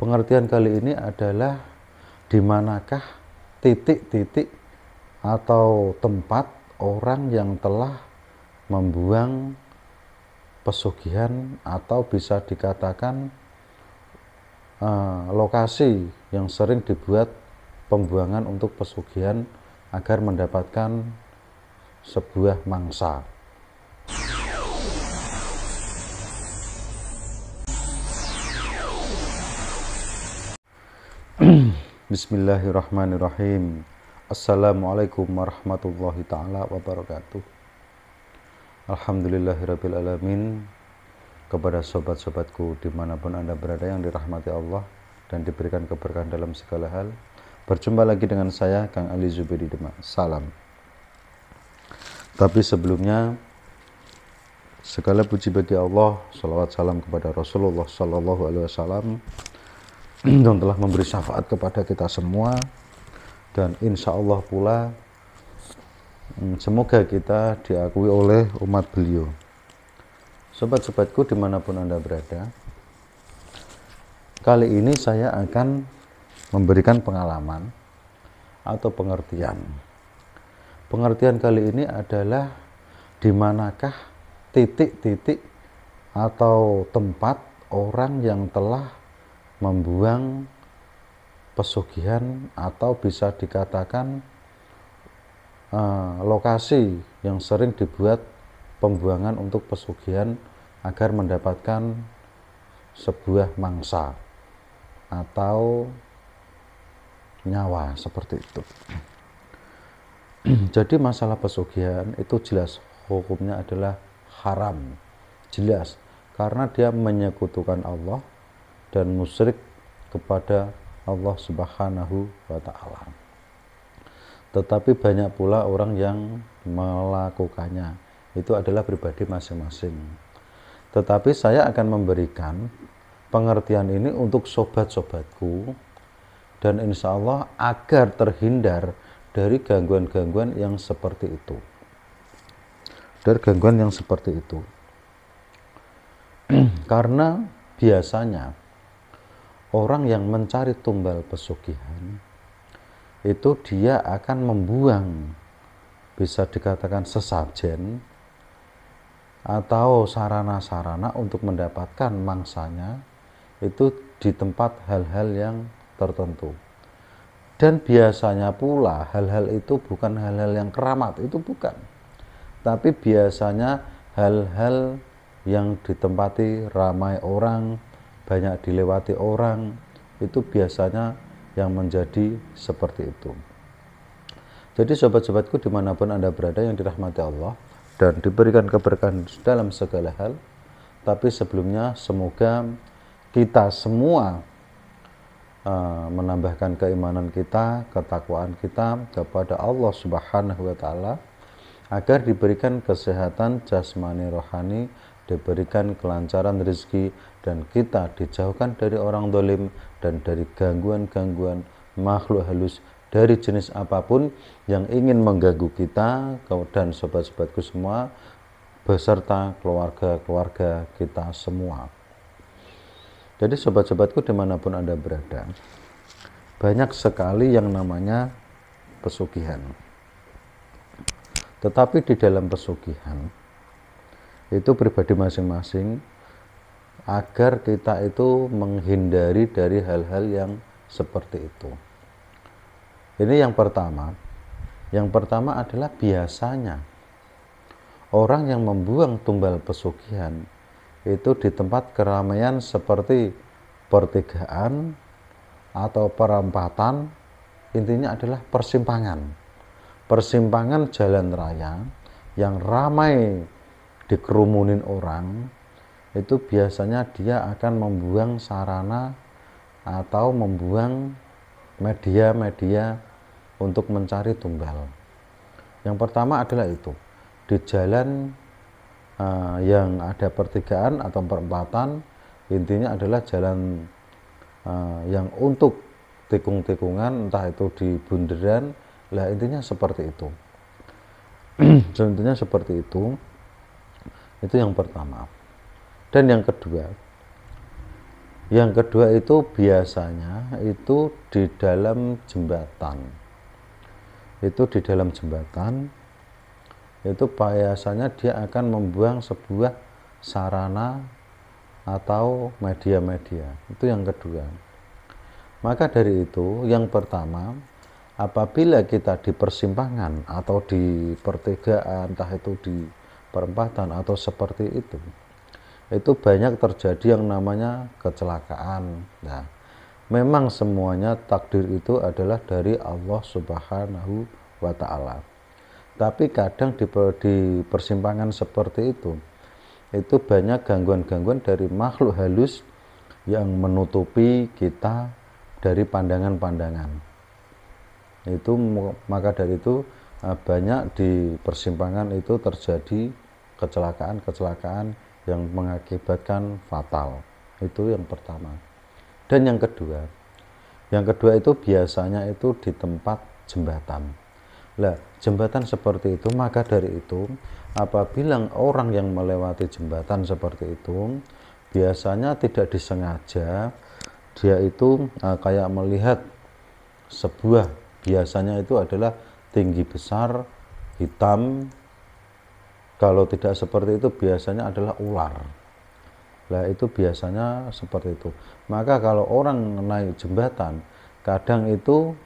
Pengertian kali ini adalah di manakah titik-titik atau tempat orang yang telah membuang pesugihan atau bisa dikatakan lokasi yang sering dibuat pembuangan untuk pesugihan agar mendapatkan sebuah mangsa. Bismillahirrahmanirrahim. Assalamualaikum warahmatullahi ta'ala wabarakatuh. Alhamdulillahirabbil alamin. Kepada sobat-sobatku dimanapun Anda berada yang dirahmati Allah dan diberikan keberkahan dalam segala hal, berjumpa lagi dengan saya Kang Ali Zubaidi Demak. Salam. Tapi sebelumnya, segala puji bagi Allah, salawat salam kepada Rasulullah Sallallahu Alaihi Wasallam yang telah memberi syafaat kepada kita semua, dan insya Allah pula semoga kita diakui oleh umat beliau. Sobat-sobatku dimanapun Anda berada, kali ini saya akan memberikan pengalaman atau pengertian. Pengertian kali ini adalah di manakah titik-titik atau tempat orang yang telah membuang pesugihan atau bisa dikatakan lokasi yang sering dibuat pembuangan untuk pesugihan agar mendapatkan sebuah mangsa atau nyawa, seperti itu. Jadi masalah pesugihan itu jelas hukumnya adalah haram, jelas, karena dia menyekutukan Allah dan musyrik kepada Allah Subhanahu wa Ta'ala. Tetapi banyak pula orang yang melakukannya, itu adalah pribadi masing-masing. Tetapi saya akan memberikan pengertian ini untuk sobat-sobatku, dan insya Allah agar terhindar dari gangguan-gangguan yang seperti itu. Karena biasanya orang yang mencari tumbal pesugihan itu dia akan membuang, bisa dikatakan sesajen atau sarana-sarana untuk mendapatkan mangsanya itu di tempat hal-hal yang tertentu. Dan biasanya pula hal-hal itu bukan hal-hal yang keramat, itu bukan, tapi biasanya hal-hal yang ditempati ramai orang, banyak dilewati orang, itu biasanya yang menjadi seperti itu. Jadi sobat-sobatku dimanapun Anda berada yang dirahmati Allah dan diberikan keberkahan dalam segala hal, tapi sebelumnya semoga kita semua menambahkan keimanan kita, ketakwaan kita kepada Allah Subhanahu wa Ta'ala, agar diberikan kesehatan jasmani rohani, diberikan kelancaran rezeki, dan kita dijauhkan dari orang zalim dan dari gangguan-gangguan makhluk halus dari jenis apapun yang ingin mengganggu kita dan sobat-sobatku semua beserta keluarga-keluarga kita semua. Jadi sobat-sobatku dimanapun Anda berada, banyak sekali yang namanya pesugihan. Tetapi di dalam pesugihan itu pribadi masing-masing, agar kita itu menghindari dari hal-hal yang seperti itu. Ini yang pertama. Yang pertama adalah biasanya orang yang membuang tumbal pesugihan itu di tempat keramaian seperti pertigaan atau perempatan, intinya adalah persimpangan jalan raya yang ramai dikerumunin orang. Itu biasanya dia akan membuang sarana atau membuang media-media untuk mencari tumbal. Yang pertama adalah itu, di jalan yang ada pertigaan atau perempatan, intinya adalah jalan yang untuk tikung-tikungan, entah itu di bundaran, lah intinya seperti itu. Contohnya seperti itu yang pertama. Dan yang kedua, Yang kedua itu biasanya itu di dalam jembatan. Itu di dalam jembatan itu biasanya dia akan membuang sebuah sarana atau media-media. Itu yang kedua. Maka dari itu, yang pertama, apabila kita di persimpangan atau di pertigaan, entah itu di perempatan atau seperti itu banyak terjadi yang namanya kecelakaan. Nah, memang semuanya takdir itu adalah dari Allah Subhanahu wa Ta'ala. Tapi kadang di persimpangan seperti itu banyak gangguan-gangguan dari makhluk halus yang menutupi kita dari pandangan-pandangan. Itu maka dari itu banyak di persimpangan itu terjadi kecelakaan-kecelakaan yang mengakibatkan fatal. Itu yang pertama. Dan yang kedua itu biasanya itu di tempat jembatan. Lah, jembatan seperti itu, maka dari itu apabila orang yang melewati jembatan seperti itu biasanya tidak disengaja, dia itu kayak melihat sebuah, biasanya itu adalah tinggi besar hitam, kalau tidak seperti itu biasanya adalah ular. Lah, itu biasanya seperti itu. Maka kalau orang naik jembatan kadang itu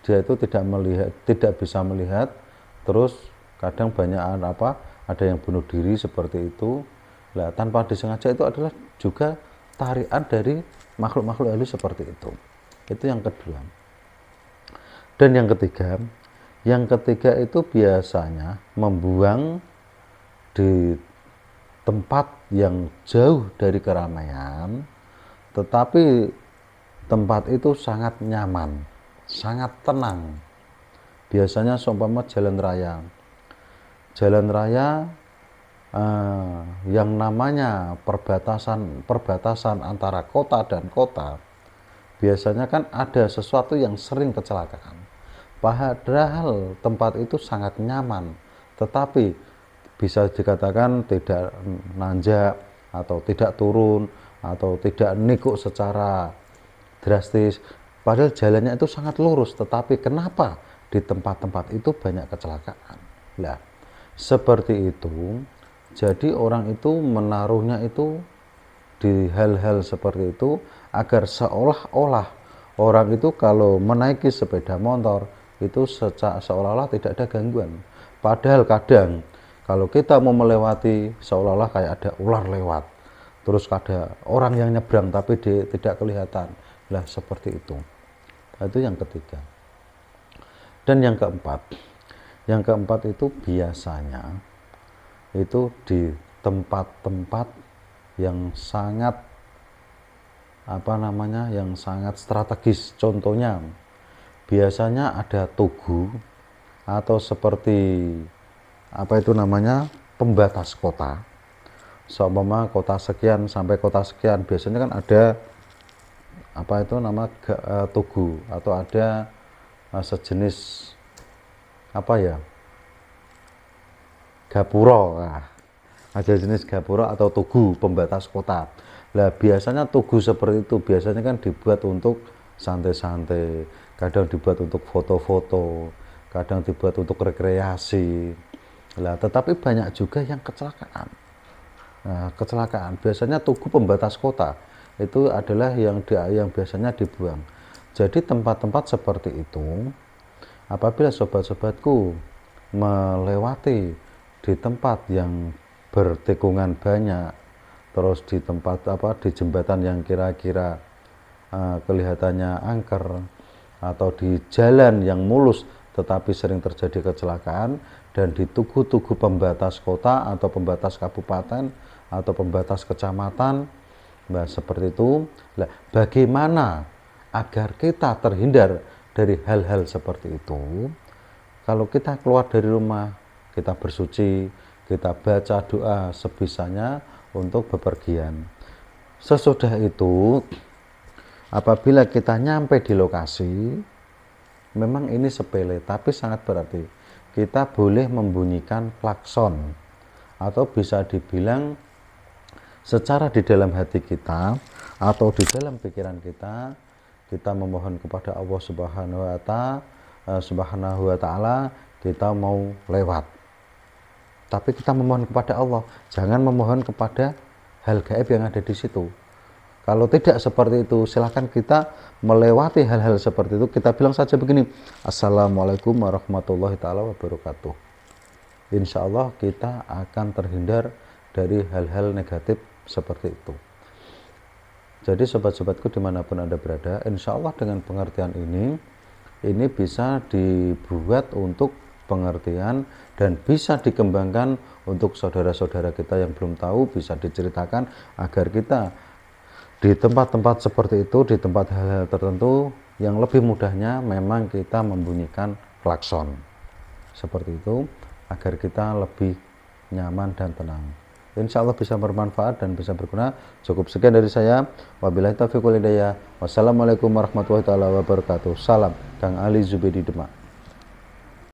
dia itu tidak bisa melihat, terus kadang banyak ada yang bunuh diri seperti itu. Nah, tanpa disengaja itu adalah juga tarian dari makhluk-makhluk halus seperti itu. Itu yang kedua. Dan yang ketiga itu biasanya membuang di tempat yang jauh dari keramaian, tetapi tempat itu sangat nyaman, sangat tenang. Biasanya seumpama jalan raya yang namanya perbatasan antara kota dan kota, biasanya kan ada sesuatu yang sering kecelakaan. Padahal tempat itu sangat nyaman, tetapi bisa dikatakan tidak nanjak atau tidak turun atau tidak nikuk secara drastis, padahal jalannya itu sangat lurus, tetapi kenapa di tempat-tempat itu banyak kecelakaan? Nah, seperti itu. Jadi orang itu menaruhnya itu di hal-hal seperti itu agar seolah-olah orang itu kalau menaiki sepeda motor itu seolah-olah tidak ada gangguan. Padahal kadang kalau kita mau melewati seolah-olah kayak ada ular lewat, terus ada orang yang nyebrang tapi tidak kelihatan. Lah, seperti itu. Itu yang ketiga. Dan yang keempat itu biasanya itu di tempat-tempat yang sangat yang sangat strategis. Contohnya biasanya ada tugu atau seperti pembatas kota. Seumpama kota sekian sampai kota sekian, biasanya kan ada tugu atau ada sejenis gapura. Nah, ada jenis gapura atau tugu pembatas kota. Nah, biasanya tugu seperti itu biasanya kan dibuat untuk santai-santai, kadang dibuat untuk foto-foto, kadang dibuat untuk rekreasi. Nah, tetapi banyak juga yang kecelakaan. Nah, kecelakaan biasanya tugu pembatas kota itu adalah yang biasanya dibuang. Jadi tempat-tempat seperti itu, apabila sobat-sobatku melewati di tempat yang bertikungan banyak, terus di tempat di jembatan yang kira-kira kelihatannya angker, atau di jalan yang mulus tetapi sering terjadi kecelakaan, dan di tugu-tugu pembatas kota atau pembatas kabupaten atau pembatas kecamatan, nah seperti itu. Nah, bagaimana agar kita terhindar dari hal-hal seperti itu? Kalau kita keluar dari rumah, kita bersuci, kita baca doa sebisanya untuk bepergian. Sesudah itu, apabila kita nyampe di lokasi, memang ini sepele tapi sangat berarti. Kita boleh membunyikan klakson atau bisa dibilang secara di dalam hati kita atau di dalam pikiran kita, kita memohon kepada Allah Subhanahu wa Ta'ala, kita mau lewat. Tapi kita memohon kepada Allah, jangan memohon kepada hal gaib yang ada di situ. Kalau tidak seperti itu, silahkan kita melewati hal-hal seperti itu. Kita bilang saja begini, Assalamualaikum warahmatullahi ta'ala wabarakatuh. Insya Allah kita akan terhindar dari hal-hal negatif seperti itu. Jadi sobat-sobatku dimanapun Anda berada, insya Allah dengan pengertian ini bisa dibuat untuk pengertian dan bisa dikembangkan untuk saudara-saudara kita yang belum tahu, bisa diceritakan agar kita di tempat-tempat seperti itu, di tempat hal-hal tertentu yang lebih mudahnya memang kita membunyikan klakson seperti itu agar kita lebih nyaman dan tenang. Insya Allah bisa bermanfaat dan bisa berguna. Cukup sekian dari saya. Wabillahi taufiq wal hidayah. Wassalamualaikum warahmatullahi wabarakatuh. Salam Kang Ali Zubedi Demak.